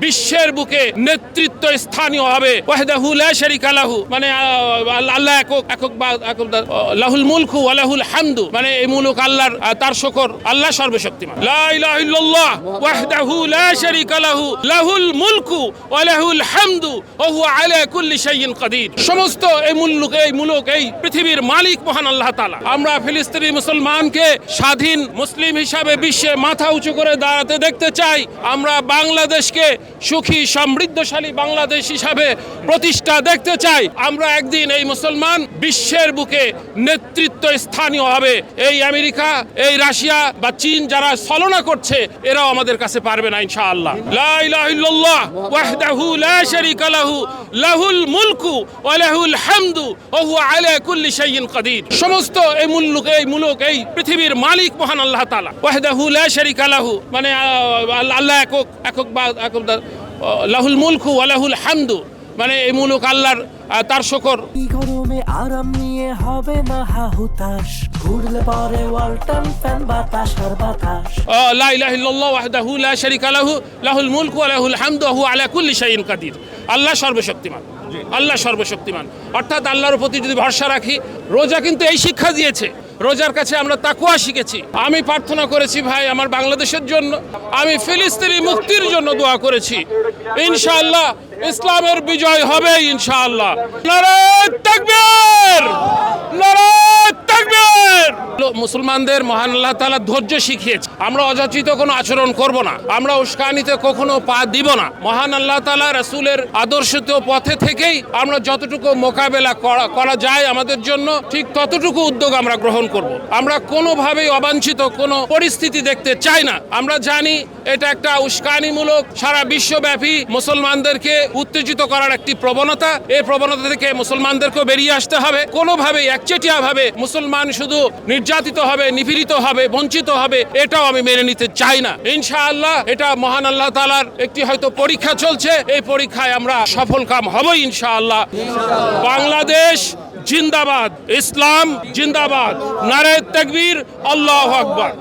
বিশ্বের বুকে নেতৃত্ব স্থানীয় হবে। ওয়াহদাহু লা শারীকা লাহু, মানে আল্লাহ একক লাহুল মুলকু ওয়া লাহুল হামদু, মানে এই মুলক আল্লাহর, তার শুকর, আল্লাহ সর্বশক্তিমান। লা ইলাহা ইল্লাল্লাহ ওয়াহদাহু লা শারীকা লাহু লাহুল মুলকু ওয়া লাহুল হামদু ওয়া হুয়া আলা কুল্লি শাইইন কাদির। সমস্ত এই মুলক এই পৃথিবীর মালিক মহান আল্লাহ তাআলা। আমরা ফিলিস্তিনি মুসলমানকে স্বাধীন মুসলিম হিসাবে বিশ্বে মাথা উঁচু করে দাঁড়াতে দেখতে চাই। আমরা বাংলাদেশকে সুখী সমৃদ্ধশালী বাংলাদেশ হিসাবে প্রতিষ্ঠা দেখতে চাই। আমরা একদিন এই মুসলমান বিশ্বের বুকে নেতৃত্ব স্থানীয় হবে। এই আমেরিকা, এই রাশিয়া বা চীন যারা ছলনা করছে, এরাও আমাদের কাছে পারবে না ইনশাআল্লাহ। লা ইলাহা ইল্লাল্লাহ ওয়াহদাহু লা শারীকা লাহু লাহুল মুলকু ওয়া লাহুল হামদু ওয়া হুয়া আলা কুল্লি শাইইন কাদির। সমস্ত এই মুলক এই পৃথিবীর মালিক মহান আল্লাহ তাআলা। ওয়াহদাহু লা শারীকা লাহু, মানে আল্লাহ একক লাহুল মুলকু ওয়া লাহুল হামদু, মানে এই মুলক আল্লাহর, তার শুকর। গরমে আরাম নিয়ে হবে না হাহুতাশ, ঘুরলে পরে ওয়ালটন ফ্যান বাতাস আর বাতাস। লা ইলাহা ইল্লাল্লাহ ওয়াহদাহু লা শারীকা লাহু লাহুল মুলকু ওয়া লাহুল হামদু ওয়া হুয়া আলা কুল্লি শাইইন কাদির। আল্লাহ সর্বশক্তিমান, আল্লাহ সর্বশক্তিমান। অর্থাৎ আল্লাহর প্রতি যদি ভরসা রাখি, রোজা কিন্তু এই শিক্ষা দিয়েছে। রোজার কাছে আমরা তাকওয়া শিখেছি। আমি প্রার্থনা করেছি ভাই আমার বাংলাদেশের জন্য, আমি ফিলিস্তিনি মুক্তির জন্য দোয়া করেছি। ইনশাআল্লাহ ইসলামের বিজয় হবে ইনশাআল্লাহ। নারায়ে তাকবীর, নারায়ে তাকবীর। মুসলমানদের মহান আল্লাহ তাআলা ধৈর্য শিখিয়েছে। আমরা অযাচিত কোনো আচরণ করব না, আমরা উস্কানিতে কখনো পা দিব না। মহান আল্লাহ তাআলা রাসূলের আদর্শিত পথে থেকেই আমরা যতটুকু মোকাবেলা করা যায় আমাদের জন্য, ঠিক ততটুকু উদ্যোগ আমরা গ্রহণ করব। আমরা কোনোভাবেই অবাঞ্ছিত কোনো পরিস্থিতি দেখতে চাই না। আমরা জানি এটা একটা উস্কানিমূলক, সারা বিশ্বব্যাপী মুসলমানদেরকে উত্তেজিত করার একটি প্রবণতা। এই প্রবণতা থেকে মুসলমানদেরকেও বেরিয়ে আসতে হবে। কোনোভাবেই একচেটিয়া ভাবে মুসলমান শুধু নির্যাতিত হবে, নিপীড়িত হবে, বঞ্চিত হবে, এটাও আমি মেনে নিতে চাই না। ইনশাআল্লাহ এটা মহান আল্লাহ তাআলার একটি হয়তো পরীক্ষা চলছে, এই পরীক্ষায় আমরা সফল কাম হব ইনশাআল্লাহ। বাংলাদেশ জিন্দাবাদ, ইসলাম জিন্দাবাদ, নারায়ে তাকবীর, আল্লাহু আকবার।